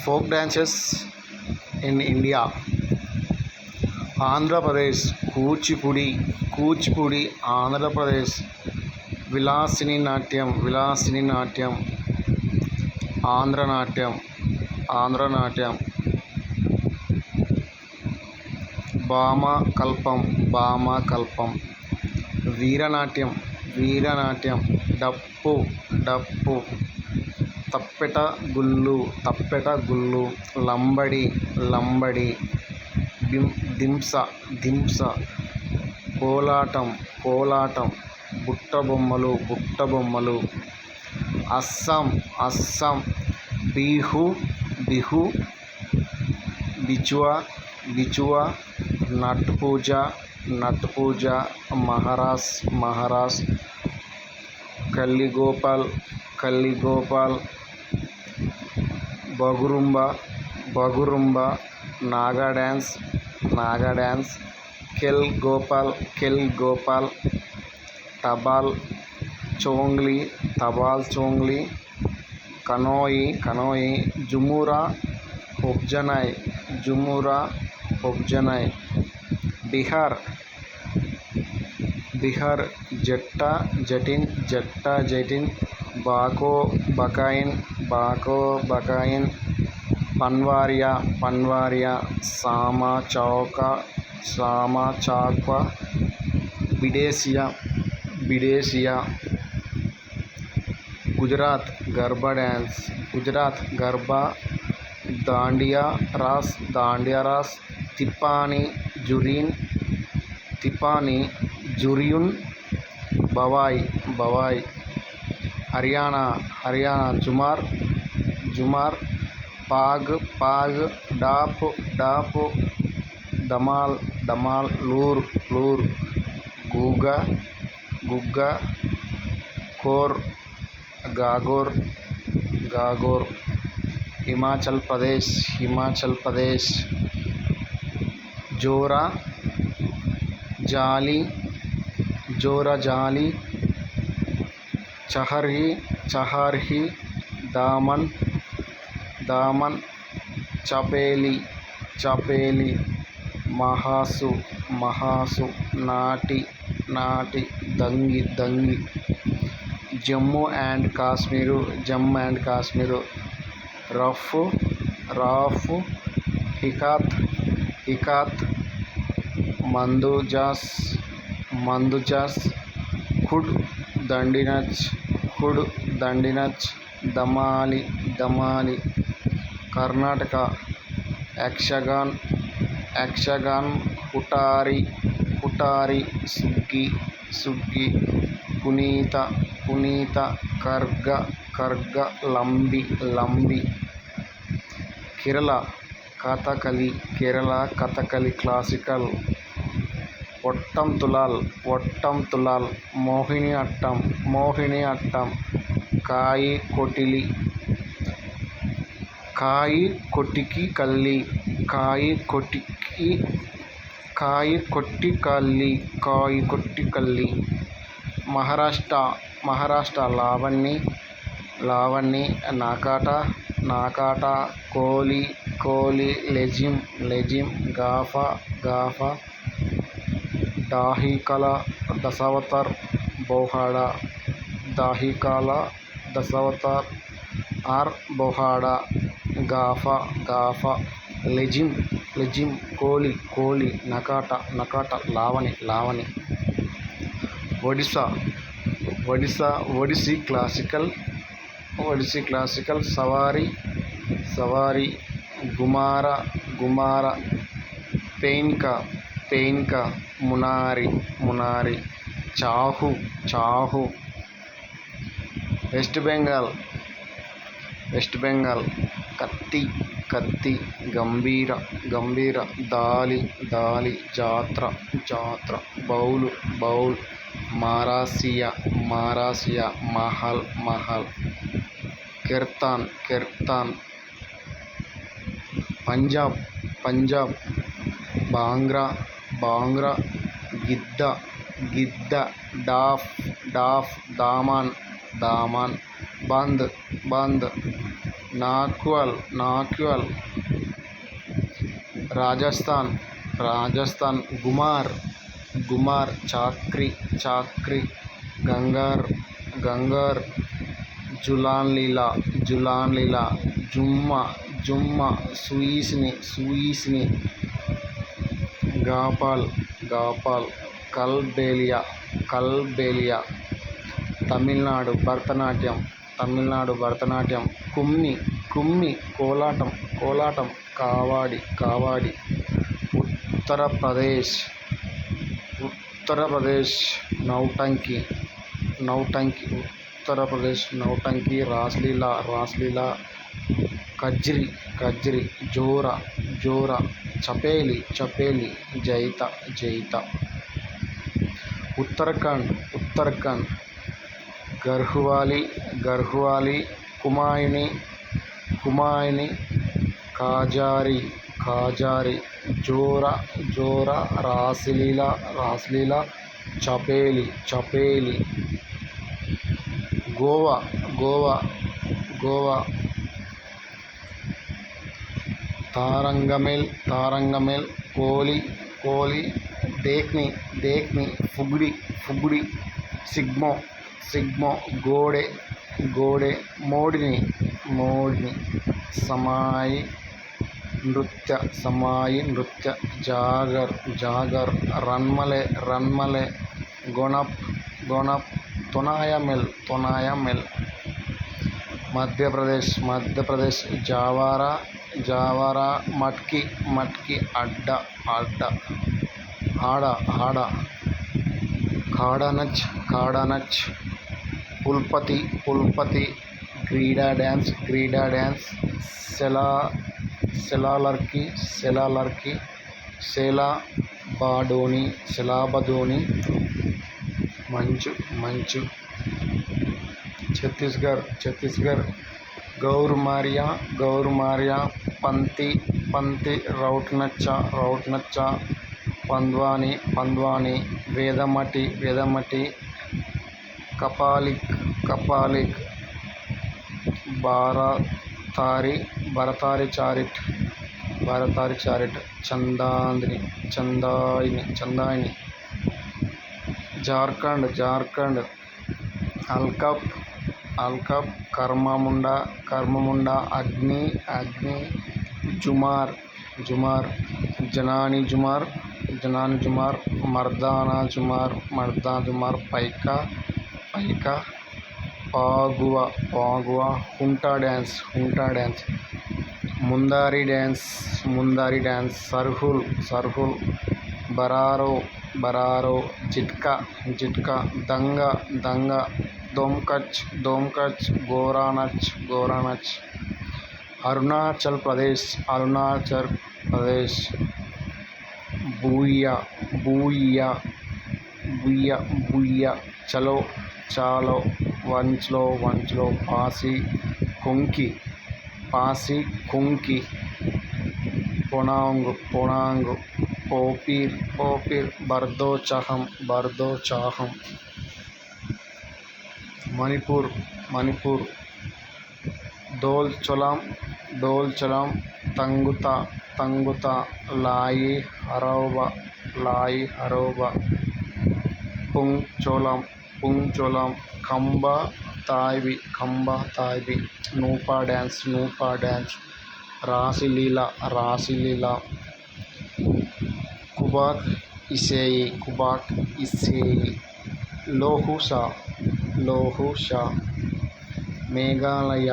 folk dances in India. Andhra Pradesh, Kuchipudi, Andhra Pradesh, Vilasini Natyam, Andhra Natyam, Bama Kalpam, Veeranatyam, Dappu, Tappeta Gullu, Lambadi, Dimsa, Kolatam, Butta Bommalu, Assam, Bihu, Bichua, Nat Puja, Maharas, Kalligopal, Bagurumba, Naga dance, Kel Gopal, Tabal Chongli, Kanoi, Jumura Objanai, Bihar, Jetta Jatin, Bako Bakain, Panvaria, Sama Chakwa, Bidesia, Gujarat Garba dance, Garba, Dandiya Ras, Tipani, Juriyun, Bawai, Haryana, Jumar, Pag, Dapu, Damal, Lur, Gugga, Kor, Gagor, Himachal Pradesh, Jora Jali, Chaharhi, Daman, Chapeli, Mahasu, Nati, Dangi, Jammu and Kashmir, Rafu, Hikat, Mandujas, Khud Dandinach, Damali, Karnataka, Akshagan, Hutari, Suggi, Punita, Karga, Lambi, Kerala Kathakali classical, Ottam Tulal, Mohini Attam, Kai Kotiki Kalli, Maharashtra Lavani, Nakata, Koli, Lejim, Gafa, Dahikala, Dasavatar, Bohada, Bohada, Gafa, Lejim, Koli, Nakata, Lavani, Odissi classical, Savari, Gumara, Painka, Munari, Chahu, West Bengal, Katti, Gambira, Dali, Jatra, Baul, Marasiya, Mahal, Kirtan, Punjab, Bhangra, Gidda, Daf, Daman, బంద్ బంద్ నాక్వల్ రాజస్థాన్ గుమార్ చాక్రీ గంగార్ జులాన్లీలా జుమ్మా సూయిస్ని గాపాల్ కల్బేలియా తమిళనాడు భరతనాట్యం కుమ్మి కోలాటం కావాడి ఉత్తరప్రదేశ్ నౌటంకి రాస్లీలా కజ్రీ జోరా చపేలి జైతా ఉత్తరాఖండ్ గర్హ్వాలీ కుమాయిని కాజారి జోరా రాస్లీలా చపేలి గోవా తారంగమేల్ కోలి దేక్ని ఫుగ్డి సిగ్మో గోడే మోడిని సమాయి నృత్య జాగర్ రన్మలే గొనప్ తొనాయమెల్ మధ్యప్రదేశ్ జావారా మట్కి అడ్డ ఆడ కాడానచ్ పుల్పతి క్రీడా డ్యాన్స్ సెలాలర్కి సెలాబదోని మంచు ఛత్తీస్గఢ్ గౌర్ మారియా పంతి రౌట్నచ్చా పంద్వాని వేదమటి కపాలిక్ భరతారి చారిట్ చందాయిని జార్ఖండ్ అల్కప్ కర్మముండా అగ్ని జుమార్ జనాని జుమార్ మర్దానా జుమార్ పైకా పాగువా హుంటా డ్యాన్స్ ముందారి డ్యాన్స్ సర్హుల్ బరారో జిట్కా దంగ దోమ్కచ్ గోరానచ్ అరుణాచల్ ప్రదేశ్ బూయ్యా చాలో వంచ్లో పాసి కొంకి పొనాంగ్ పోపీర్ బర్దో చాహం మణిపూర్ దోల్ చలాం తంగుతా లాయి హరోబా పుంగ్ కంబా తాయ్వి నూపా డ్యాన్స్ రాసిలీలా కుబాక్ ఇసేయి లోహుషా మేఘాలయ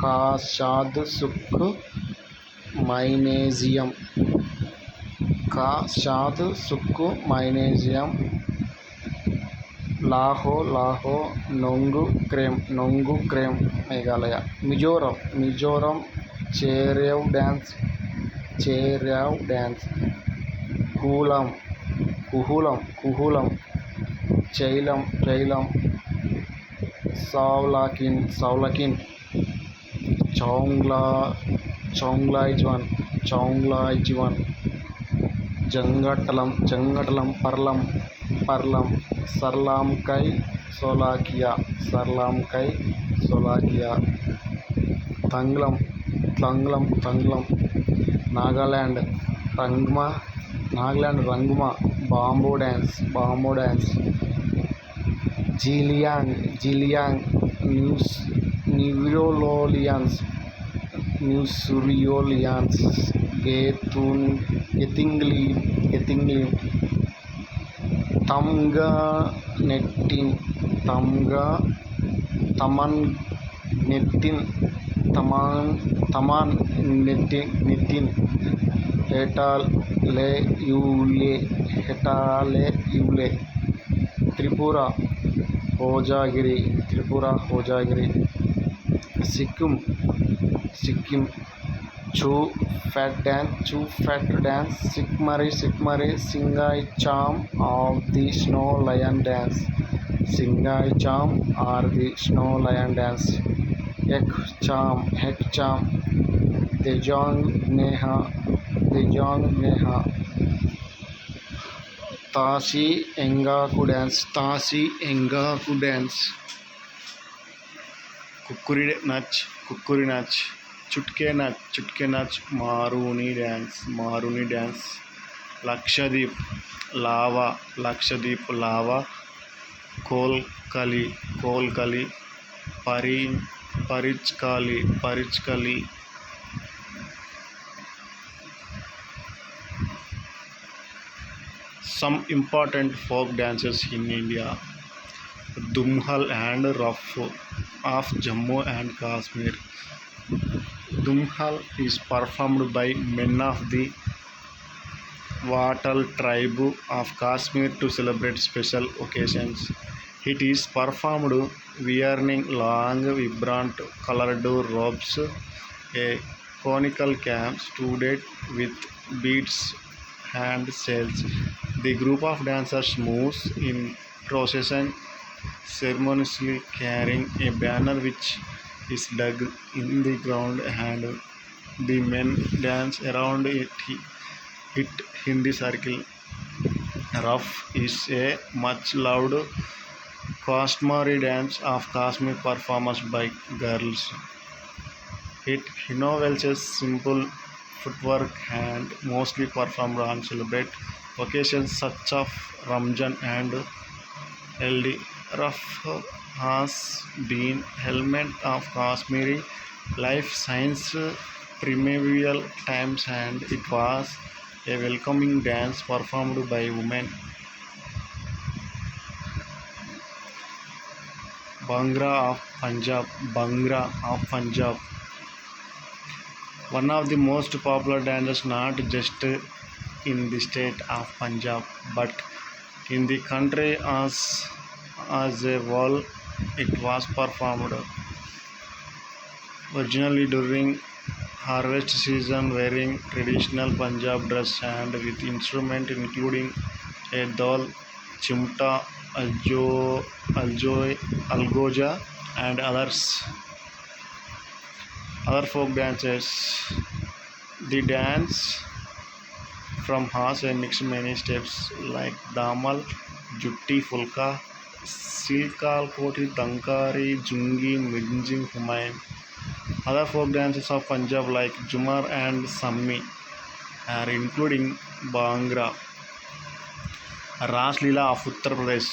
కాషాద్ సుక్ మైనేజియం లాహో నొంగు క్రేమ్ మేఘాలయ మిజోరం చేర్యావ్ డ్యాన్స్ కుహులం చైలం సౌలకిన్ చౌంగ్లాయ్జ్వన్ జంగటలం పర్లం Sarlamkai Slovakia, Sri Slovakia, Tanglam, Nagaland, Rangma, Bamboo dance, Jiliang, Neurolians, Gettingly, Tamga, Taman Nettin, Hetale Yule, Tripura, Hojagiri, Sikkim, Chu Fat Dance, Sikmari, Singai Charm of the Snow Lion Dance, Ek Charm, Dejong Neha, Tasi Engaku Dance, Kukkuri Nach, Chutke Nach, Maruni Dance, Lakshadweep, Lava, Kolkali, Parichkali. Some important folk dances in India: Dumhal and Ruff of Jammu and Kashmir. Dumhal is performed by men of the Vatal tribe of Kashmir to celebrate special occasions. It is performed wearing long, vibrant, colored robes, a conical cap studded with beads and sails. The group of dancers moves in procession, ceremoniously carrying a banner which is dug in the ground, and the men dance around it in the circle. Ruff is a much loved customary dance of Kashmir performed by girls. It involves simple footwork and mostly performed on celebrate occasions such as Ramjan and Eid. Ruff has been element of Kashmiri life since primeval times, and it was a welcoming dance performed by women. Bhangra of Punjab, one of the most popular dances not just in the state of Punjab but in the country as a whole. It was performed originally during harvest season, wearing traditional Punjab dress and with instruments including a dol, chimta, algoja, and other folk dances. The dance from has a mix many steps like damal, jutti, fulka, silkal koti, tankari, jungi, minjing, humayun. Other folk dances of Punjab like Jumar and Sammi are including Bhangra, Ras Leela of Uttar Pradesh,